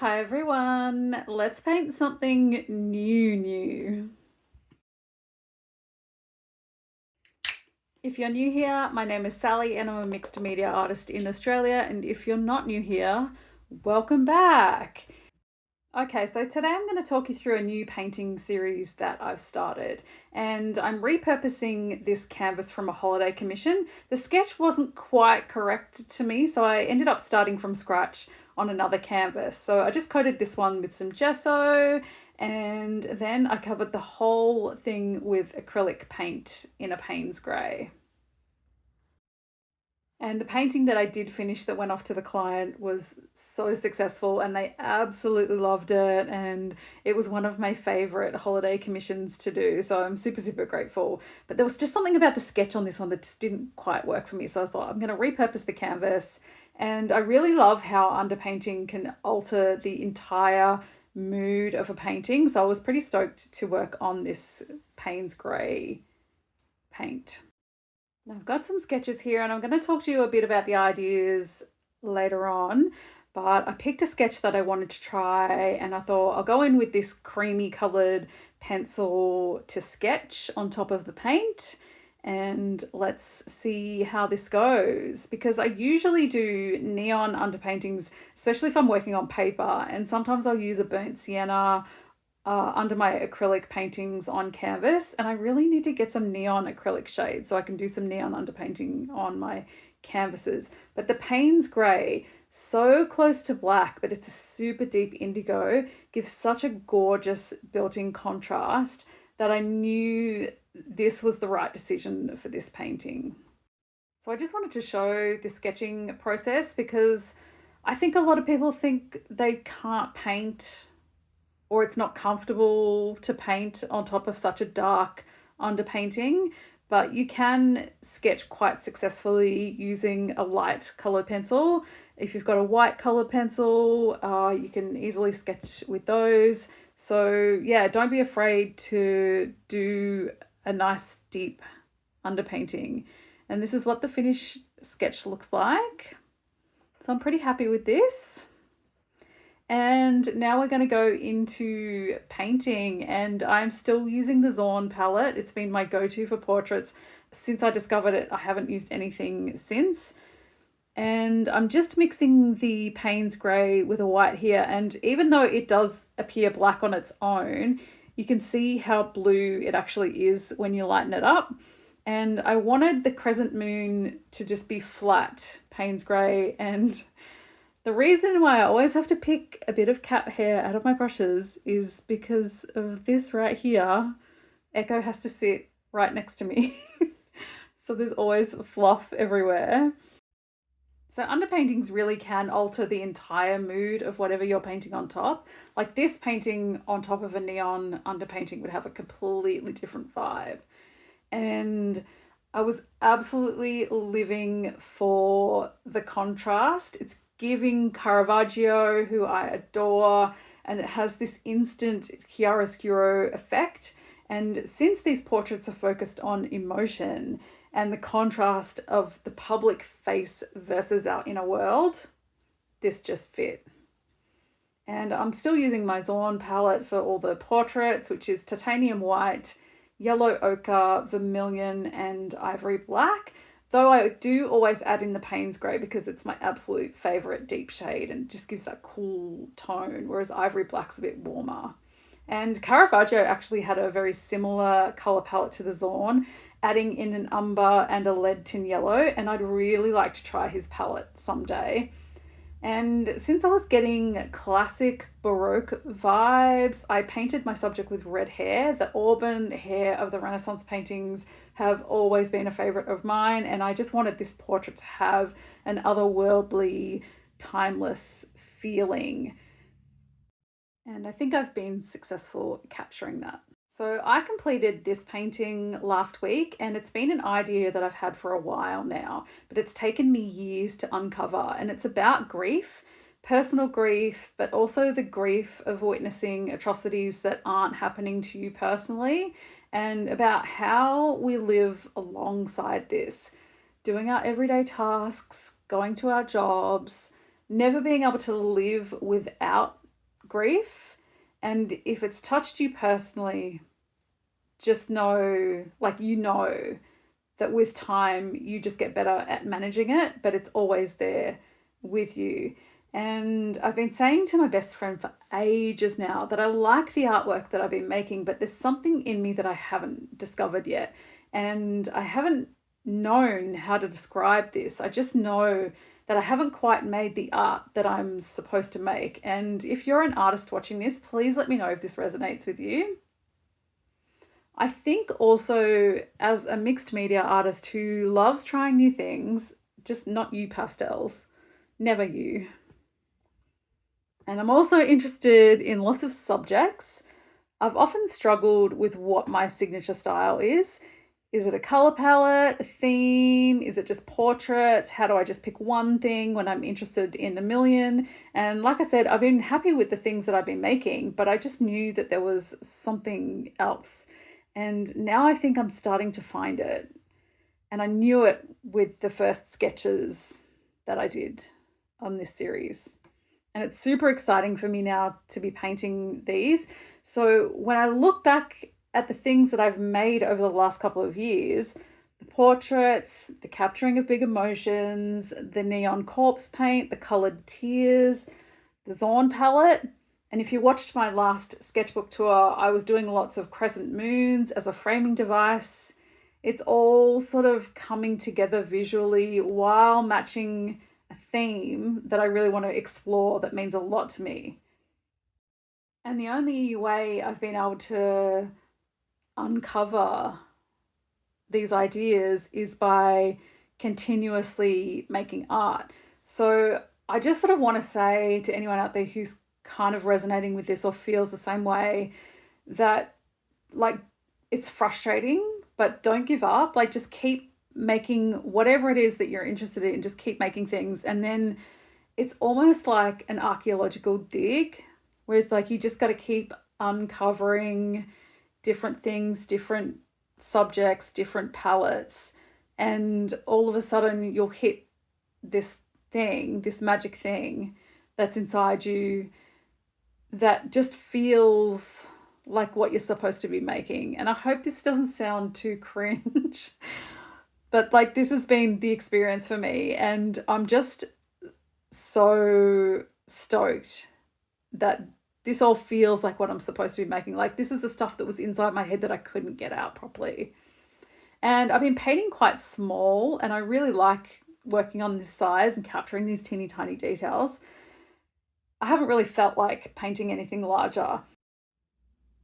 Hi everyone, let's paint something new. If you're new here, my name is Sally and I'm a mixed media artist in Australia. And if you're not new here, welcome back. Okay, so today I'm going to talk you through a new painting series that I've started, and I'm repurposing this canvas from a holiday commission. The sketch wasn't quite correct to me, so I ended up starting from scratch on another canvas. So I just coated this one with some gesso, and then I covered the whole thing with acrylic paint in a Payne's grey. And the painting that I did finish that went off to the client was so successful and they absolutely loved it. And it was one of my favorite holiday commissions to do. So I'm super grateful. But there was just something about the sketch on this one that just didn't quite work for me. So I thought I'm going to repurpose the canvas. And I really love how underpainting can alter the entire mood of a painting. So I was pretty stoked to work on this Payne's Grey paint. I've got some sketches here and I'm going to talk to you a bit about the ideas later on, but I picked a sketch that I wanted to try and I thought I'll go in with this creamy coloured pencil to sketch on top of the paint, and let's see how this goes, because I usually do neon underpaintings, especially if I'm working on paper, and sometimes I'll use a burnt sienna under my acrylic paintings on canvas, and I really need to get some neon acrylic shades so I can do some neon underpainting on my canvases. But the Payne's Grey, so close to black, but it's a super deep indigo, gives such a gorgeous built-in contrast that I knew this was the right decision for this painting. So I just wanted to show the sketching process because I think a lot of people think they can't paint or it's not comfortable to paint on top of such a dark underpainting, but you can sketch quite successfully using a light color pencil. If you've got a white color pencil, you can easily sketch with those. So yeah, don't be afraid to do a nice deep underpainting. And this is what the finished sketch looks like. So I'm pretty happy with this. And now we're going to go into painting, and I'm still using the Zorn palette. It's been my go-to for portraits since I discovered it. I haven't used anything since. And I'm just mixing the Payne's Grey with a white here. And even though it does appear black on its own, you can see how blue it actually is when you lighten it up. And I wanted the crescent moon to just be flat Payne's Grey, and the reason why I always have to pick a bit of cat hair out of my brushes is because of this right here. Echo has to sit right next to me. So there's always fluff everywhere. So underpaintings really can alter the entire mood of whatever you're painting on top. Like this painting on top of a neon underpainting would have a completely different vibe. And I was absolutely living for the contrast. It's giving Caravaggio, who I adore, and it has this instant chiaroscuro effect. And since these portraits are focused on emotion and the contrast of the public face versus our inner world, this just fit. And I'm still using my Zorn palette for all the portraits, which is titanium white, yellow ochre, vermilion, and ivory black. Though I do always add in the Payne's Grey because it's my absolute favourite deep shade and just gives that cool tone, whereas ivory black's a bit warmer. And Caravaggio actually had a very similar colour palette to the Zorn, adding in an umber and a lead tin yellow, and I'd really like to try his palette someday. And since I was getting classic Baroque vibes, I painted my subject with red hair. The auburn hair of the Renaissance paintings have always been a favourite of mine, and I just wanted this portrait to have an otherworldly, timeless feeling. And I think I've been successful capturing that. So I completed this painting last week, and it's been an idea that I've had for a while now, but it's taken me years to uncover. And it's about grief, personal grief, but also the grief of witnessing atrocities that aren't happening to you personally, and about how we live alongside this, doing our everyday tasks, going to our jobs, never being able to live without grief. And if it's touched you personally, just know, like, that with time you just get better at managing it, but it's always there with you. And I've been saying to my best friend for ages now that I like the artwork that I've been making, but there's something in me that I haven't discovered yet. And I haven't known how to describe this. I just know that I haven't quite made the art that I'm supposed to make. And if you're an artist watching this, please let me know if this resonates with you. I think also, as a mixed media artist who loves trying new things, just not you pastels, never you. And I'm also interested in lots of subjects. I've often struggled with what my signature style is. Is it a color palette, a theme? Is it just portraits? How do I just pick one thing when I'm interested in a million? And like I said, I've been happy with the things that I've been making, but I just knew that there was something else. And now I think I'm starting to find it. And I knew it with the first sketches that I did on this series. And it's super exciting for me now to be painting these. So when I look back at the things that I've made over the last couple of years, the portraits, the capturing of big emotions, the neon corpse paint, the colored tears, the Zorn palette. And if you watched my last sketchbook tour, I was doing lots of crescent moons as a framing device. It's all sort of coming together visually while matching a theme that I really want to explore that means a lot to me. And the only way I've been able to uncover these ideas is by continuously making art. So I just sort of want to say to anyone out there who's kind of resonating with this or feels the same way, that, like, it's frustrating, but don't give up. Like, just keep making whatever it is that you're interested in, just keep making things. And then it's almost like an archaeological dig, where it's like you just got to keep uncovering different things, different subjects, different palettes, and all of a sudden you'll hit this thing, this magic thing that's inside you that just feels like what you're supposed to be making. And I hope this doesn't sound too cringe, but like, this has been the experience for me, and I'm just so stoked that this all feels like what I'm supposed to be making. Like, this is the stuff that was inside my head that I couldn't get out properly. And I've been painting quite small, and I really like working on this size and capturing these teeny tiny details. I haven't really felt like painting anything larger.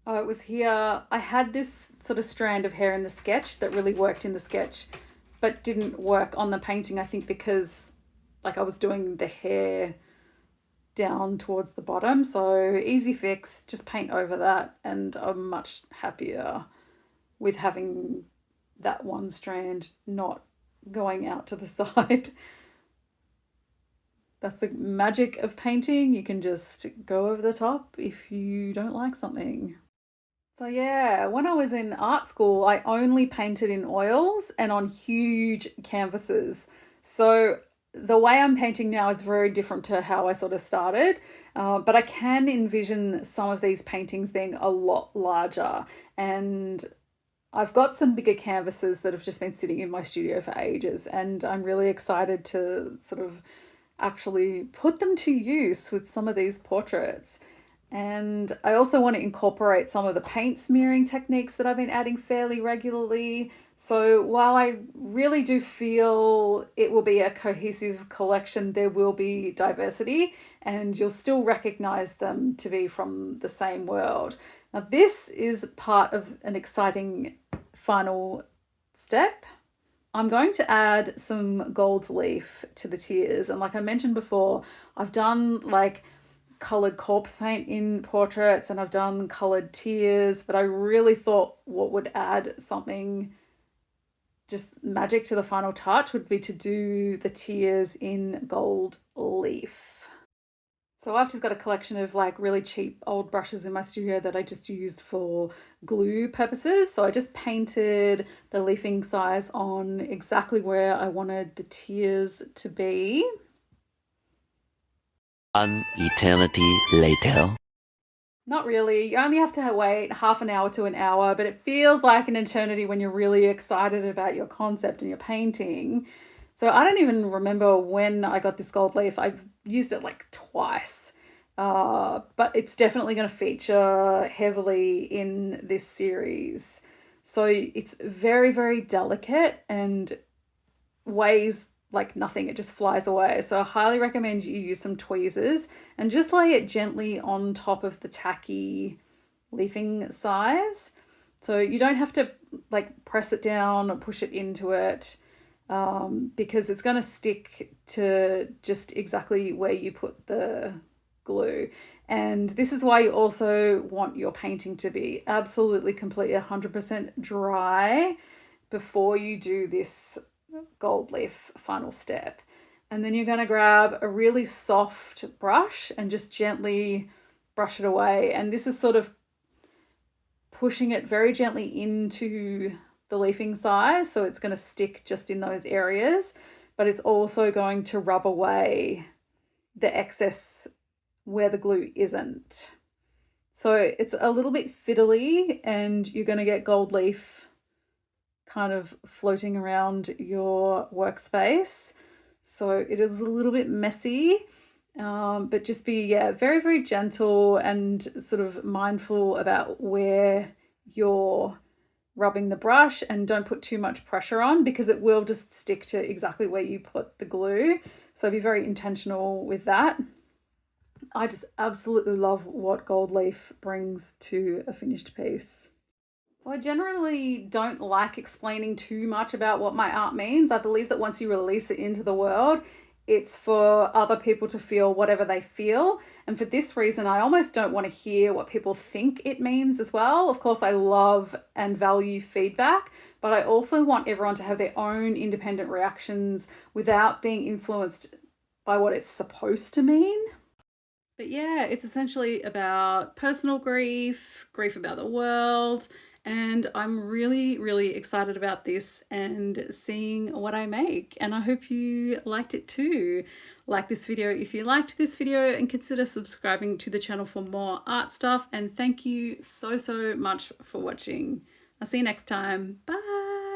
Oh, it was here. I had this sort of strand of hair in the sketch that really worked in the sketch, but didn't work on the painting, I think, because like I was doing the hair down towards the bottom. So easy fix, just paint over that, and I'm much happier with having that one strand not going out to the side. That's the magic of painting. You can just go over the top if you don't like something. So yeah, when I was in art school, I only painted in oils and on huge canvases. So the way I'm painting now is very different to how I sort of started, but I can envision some of these paintings being a lot larger. And I've got some bigger canvases that have just been sitting in my studio for ages, and I'm really excited to sort of actually put them to use with some of these portraits. And I also want to incorporate some of the paint smearing techniques that I've been adding fairly regularly. So while I really do feel it will be a cohesive collection, there will be diversity, and you'll still recognize them to be from the same world. Now, this is part of an exciting final step. I'm going to add some gold leaf to the tears. And like I mentioned before, I've done like colored corpse paint in portraits, and I've done colored tears, but I really thought what would add something just magic to the final touch would be to do the tears in gold leaf. So I've just got a collection of like really cheap old brushes in my studio that I just used for glue purposes. So I just painted the leafing size on exactly where I wanted the tears to be. An eternity later. Not really. You only have to wait half an hour to an hour, but it feels like an eternity when you're really excited about your concept and your painting. So I don't even remember when I got this gold leaf. I've used it like twice. But it's definitely going to feature heavily in this series. So it's very, very delicate and weighs like nothing. It just flies away. So I highly recommend you use some tweezers and just lay it gently on top of the tacky leafing size. So you don't have to like press it down or push it into it, because it's going to stick to just exactly where you put the glue. And this is why you also want your painting to be absolutely completely 100% dry before you do this gold leaf final step. And then you're going to grab a really soft brush and just gently brush it away. And this is sort of pushing it very gently into the leafing size, so it's going to stick just in those areas, but it's also going to rub away the excess where the glue isn't. So it's a little bit fiddly and you're going to get gold leaf kind of floating around your workspace. So it is a little bit messy, but just be, yeah, very, very gentle and sort of mindful about where you're rubbing the brush, and don't put too much pressure on because it will just stick to exactly where you put the glue. So be very intentional with that. I just absolutely love what gold leaf brings to a finished piece. So I generally don't like explaining too much about what my art means. I believe that once you release it into the world, it's for other people to feel whatever they feel. And for this reason, I almost don't want to hear what people think it means as well. Of course, I love and value feedback, but I also want everyone to have their own independent reactions without being influenced by what it's supposed to mean. But yeah, it's essentially about personal grief, grief about the world, and I'm really, really excited about this and seeing what I make. And I hope you liked it too. Like this video if you liked this video, and consider subscribing to the channel for more art stuff. And thank you so, so much for watching. I'll see you next time. Bye.